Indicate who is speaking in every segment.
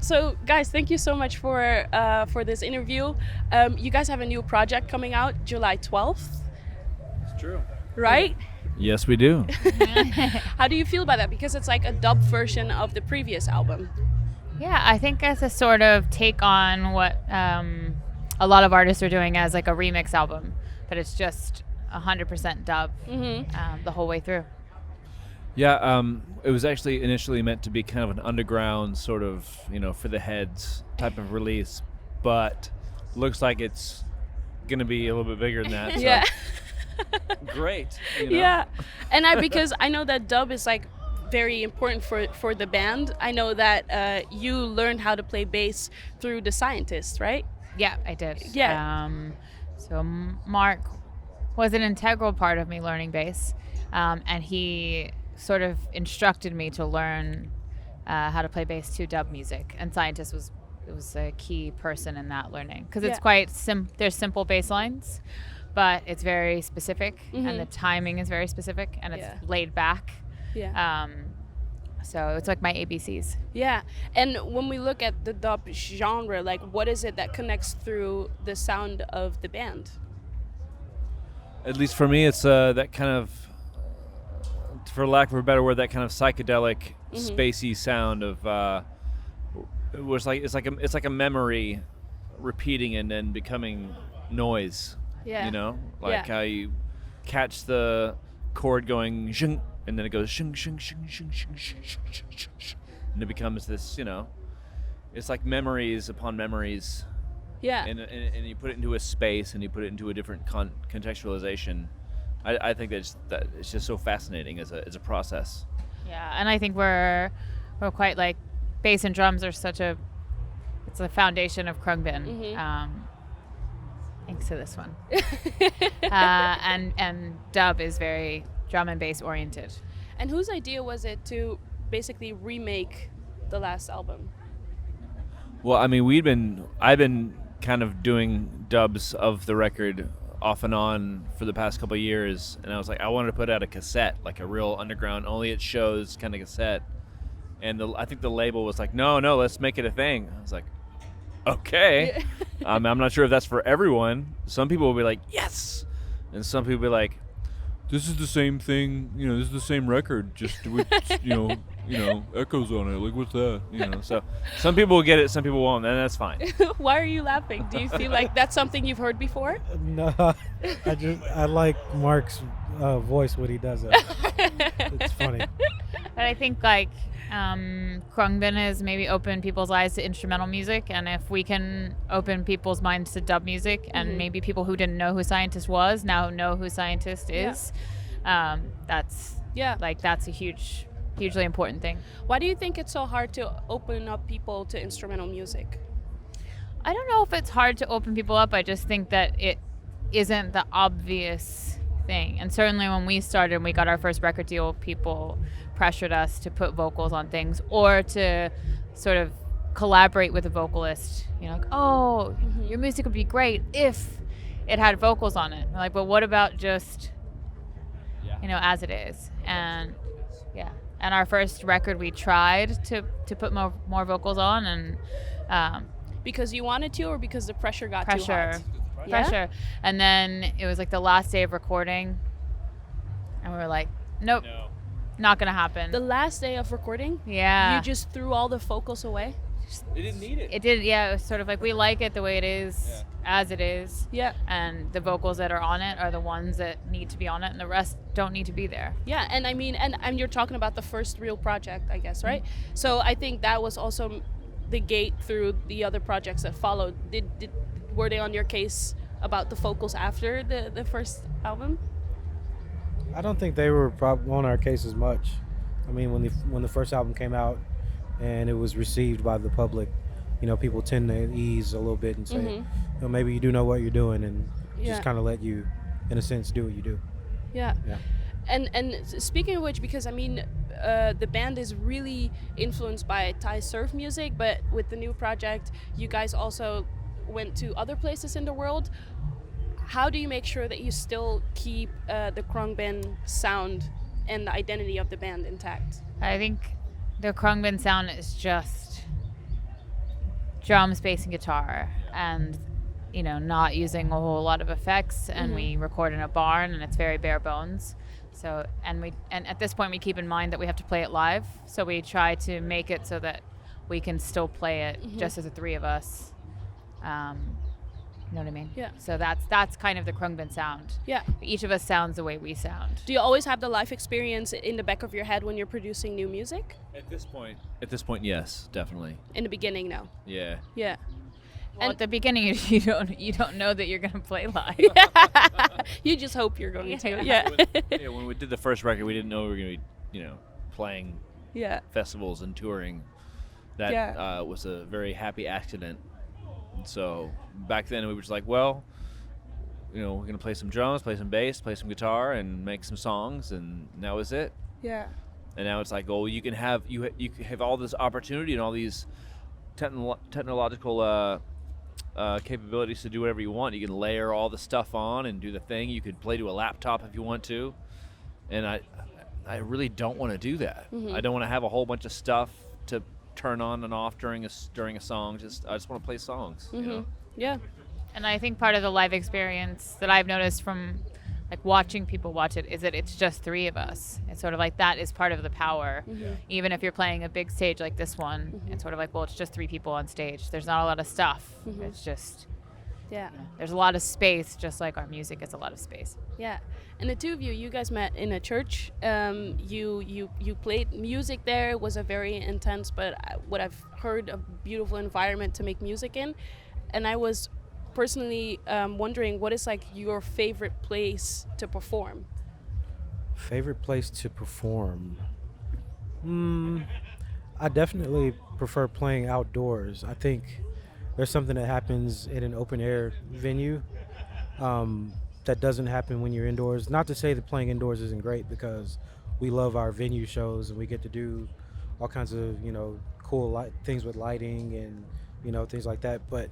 Speaker 1: So guys, thank you so much for this interview. You guys have a new project coming out July 12th.
Speaker 2: It's true.
Speaker 1: Right?
Speaker 2: Yes, we do.
Speaker 1: How do you feel about that? Because it's like a dub version of the previous album.
Speaker 3: Yeah, I think as a sort of take on what a lot of artists are doing as like a remix album, but it's just 100% dub the whole way through.
Speaker 2: Yeah, it was actually initially meant to be kind of an underground sort of, for the heads type of release, but looks like it's going to be a little bit bigger than that. So.
Speaker 1: Yeah.
Speaker 2: Great.
Speaker 1: Yeah. And because I know that dub is like very important for the band. I know that you learned how to play bass through The Scientist, right?
Speaker 3: Yeah, I did.
Speaker 1: Yeah.
Speaker 3: So Mark was an integral part of me learning bass, and he sort of instructed me to learn how to play bass to dub music. And Scientist was a key person in that learning because it's quite there's simple bass lines, but it's very specific, and the timing is very specific, and it's laid back.
Speaker 1: Yeah.
Speaker 3: So it's like my ABCs.
Speaker 1: Yeah. And when we look at the dub genre, like what is it that connects through the sound of the band?
Speaker 2: At least for me, it's that kind of, for lack of a better word, that kind of psychedelic, spacey sound of. It's like a memory repeating and then becoming noise.
Speaker 1: Yeah.
Speaker 2: How you catch the chord going zhing, and then it goes shing shing shing shing shing shing shing shing, and it becomes this. It's like memories upon memories.
Speaker 1: Yeah.
Speaker 2: And you put it into a space, and you put it into a different contextualization. I think that it's just so fascinating as a process.
Speaker 3: Yeah, and I think we're quite like bass and drums are it's the foundation of Khruangbin. Thanks to this one. And dub is very drum and bass oriented.
Speaker 1: And whose idea was it to basically remake the last album?
Speaker 2: Well, I mean, I've been kind of doing dubs of the record off and on for the past couple of years, and I was like, I wanted to put out a cassette, like a real underground, only it shows kind of cassette. And I think the label was like, no, let's make it a thing. I was like, okay. I'm not sure if that's for everyone. Some people will be like, yes, and some people will be like, this is the same thing. This is the same record, just with echoes on it. Like, what's that? So some people will get it, some people won't, and that's fine.
Speaker 1: Why are you laughing? Do you feel like that's something you've heard before?
Speaker 4: No, I like Mark's voice when he does it. It's funny.
Speaker 3: But I think like Khruangbin has maybe opened people's eyes to instrumental music, and if we can open people's minds to dub music, and maybe people who didn't know who Scientist was now know who Scientist is, that's a hugely important thing.
Speaker 1: Why do you think it's so hard to open up people to instrumental music?
Speaker 3: I don't know if it's hard to open people up. I just think that it isn't the obvious thing. And certainly when we started and we got our first record deal, people pressured us to put vocals on things or to sort of collaborate with a vocalist. Your music would be great if it had vocals on it. We're like, but what about just, as it is? And and our first record we tried to put more vocals on, and
Speaker 1: because you wanted to, or because the pressure got too hot?
Speaker 3: Pressure. And then it was like the last day of recording, and we were like, nope, not gonna happen.
Speaker 1: The last day of recording?
Speaker 3: Yeah.
Speaker 1: You just threw all the vocals away?
Speaker 2: They didn't need it.
Speaker 3: It did, yeah. It was sort of like, we like it the way it is, as it is.
Speaker 1: Yeah.
Speaker 3: And the vocals that are on it are the ones that need to be on it, and the rest don't need to be there.
Speaker 1: Yeah, and I mean, and you're talking about the first real project, I guess, right? So I think that was also the gate through the other projects that followed. Were they on your case about the vocals after the first album?
Speaker 4: I don't think they were on our case as much. I mean, when the first album came out and it was received by the public, people tend to ease a little bit and say, maybe you do know what you're doing, and just kind of let you, in a sense, do what you do.
Speaker 1: Yeah. And speaking of which, because I mean, the band is really influenced by Thai surf music, but with the new project, you guys also went to other places in the world. How do you make sure that you still keep the Khruangbin sound and the identity of the band intact?
Speaker 3: I think the Khruangbin sound is drums, bass, and guitar, and not using a whole lot of effects, and we record in a barn, and it's very bare bones. So, and at this point we keep in mind that we have to play it live, so we try to make it so that we can still play it just as the three of us. You know what I mean?
Speaker 1: Yeah.
Speaker 3: So that's kind of the Khruangbin sound.
Speaker 1: Yeah.
Speaker 3: Each of us sounds the way we sound.
Speaker 1: Do you always have the life experience in the back of your head when you're producing new music?
Speaker 2: At this point, yes, definitely.
Speaker 1: In the beginning, no.
Speaker 2: Yeah.
Speaker 1: Yeah.
Speaker 3: Well, at the beginning, you don't know that you're gonna play live.
Speaker 1: You just hope you're going to.
Speaker 3: Yeah.
Speaker 1: Yeah.
Speaker 2: When we did the first record, we didn't know we were gonna be, playing
Speaker 1: Yeah.
Speaker 2: festivals and touring. That was a very happy accident. So back then we were just like, well, we're gonna play some drums, play some bass, play some guitar, and make some songs, and that was it.
Speaker 1: Yeah.
Speaker 2: And now it's like, oh, you can have all this opportunity and all these technological capabilities to do whatever you want. You can layer all the stuff on and do the thing. You could play to a laptop if you want to, and I really don't want to do that. I don't want to have a whole bunch of stuff to turn on and off during a song. I just want to play songs.
Speaker 1: Yeah.
Speaker 3: And I think part of the live experience that I've noticed from like watching people watch it is that it's just three of us. It's sort of like that is part of the power. Even if you're playing a big stage like this one, it's sort of like, well, it's just three people on stage. There's not a lot of stuff. It's just there's a lot of space, just like our music is a lot of space.
Speaker 1: Yeah. And the two of you guys met in a church. You played music there. It was a very intense, but what I've heard, a beautiful environment to make music in. And I was personally wondering, what is like your favorite place to perform?
Speaker 4: Favorite place to perform? I definitely prefer playing outdoors. I think there's something that happens in an open air venue that doesn't happen when you're indoors. Not to say that playing indoors isn't great, because we love our venue shows and we get to do all kinds of cool things with lighting and things like that. But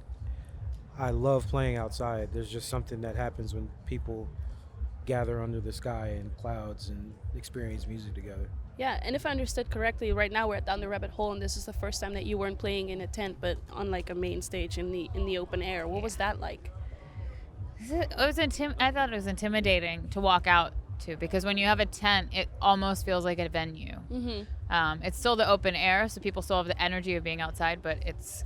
Speaker 4: I love playing outside. There's just something that happens when people gather under the sky and clouds and experience music together.
Speaker 1: Yeah, and if I understood correctly, right now we're at Down the Rabbit Hole, and this is the first time that you weren't playing in a tent, but on like a main stage in the open air. What was that like?
Speaker 3: I thought it was intimidating to walk out to, because when you have a tent, it almost feels like a venue. It's still the open air, so people still have the energy of being outside, but it's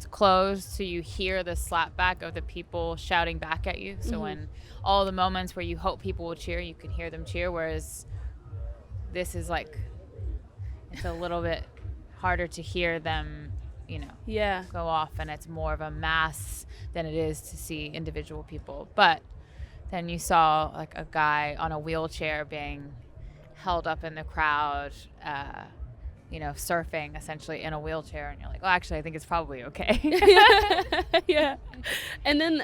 Speaker 3: closed, so you hear the slap back of the people shouting back at you. So when all the moments where you hope people will cheer, you can hear them cheer, whereas this is like, it's a little bit harder to hear them, go off, and it's more of a mass than it is to see individual people. But then you saw like a guy on a wheelchair being held up in the crowd, surfing essentially in a wheelchair, and you're like, well, actually, I think it's probably okay.
Speaker 1: Yeah. And then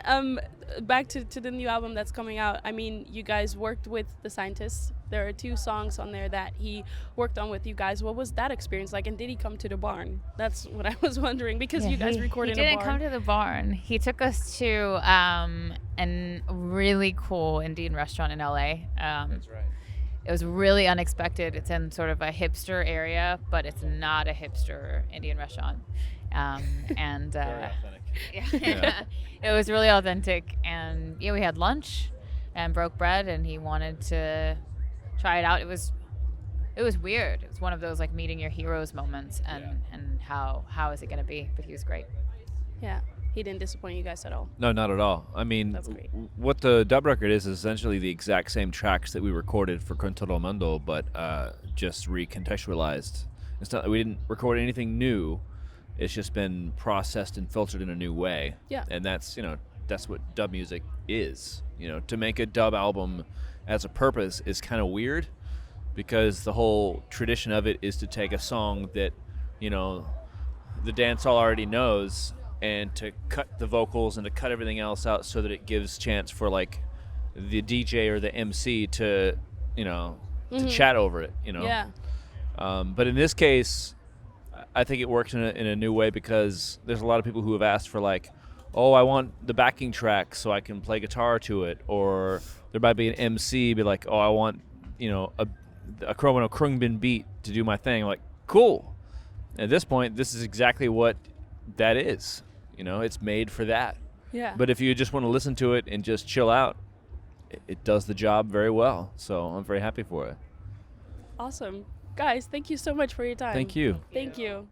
Speaker 1: back to the new album that's coming out. I mean, you guys worked with the scientists. There are 2 songs on there that he worked on with you guys. What was that experience like? And did he come to the barn? That's what I was wondering, because you guys recorded in a barn.
Speaker 3: He didn't come to the barn. He took us to a really cool Indian restaurant in LA.
Speaker 2: That's right.
Speaker 3: It was really unexpected. It's in sort of a hipster area, but it's not a hipster Indian restaurant. And
Speaker 2: very authentic.
Speaker 3: Yeah. It was really authentic. And we had lunch and broke bread, and he wanted to try it out. It was weird. It was one of those like meeting your heroes moments, and how is it going to be? But he was great.
Speaker 1: Yeah. He didn't disappoint you guys at all.
Speaker 2: No, not at all. I mean,
Speaker 1: That's great.
Speaker 2: What the dub record is essentially the exact same tracks that we recorded for Con Todo El Mundo, but just recontextualized. It's not, we didn't record anything new. It's just been processed and filtered in a new way.
Speaker 1: Yeah.
Speaker 2: And that's what dub music is. To make a dub album as a purpose is kind of weird, because the whole tradition of it is to take a song that, the dance hall already knows, and to cut the vocals and to cut everything else out so that it gives chance for like the DJ or the MC to, to chat over it,
Speaker 1: Yeah.
Speaker 2: But in this case, I think it works in a new way, because there's a lot of people who have asked for like, oh, I want the backing track so I can play guitar to it, or there might be an MC be like, oh, I want, a Khruangbin beat to do my thing. I'm like, cool. At this point, this is exactly what that is. You know, it's made for that.
Speaker 1: Yeah.
Speaker 2: But if you just want to listen to it and just chill out, it does the job very well. So I'm very happy for it.
Speaker 1: Awesome. Guys, thank you so much for your time.
Speaker 2: Thank you.
Speaker 1: Thank you.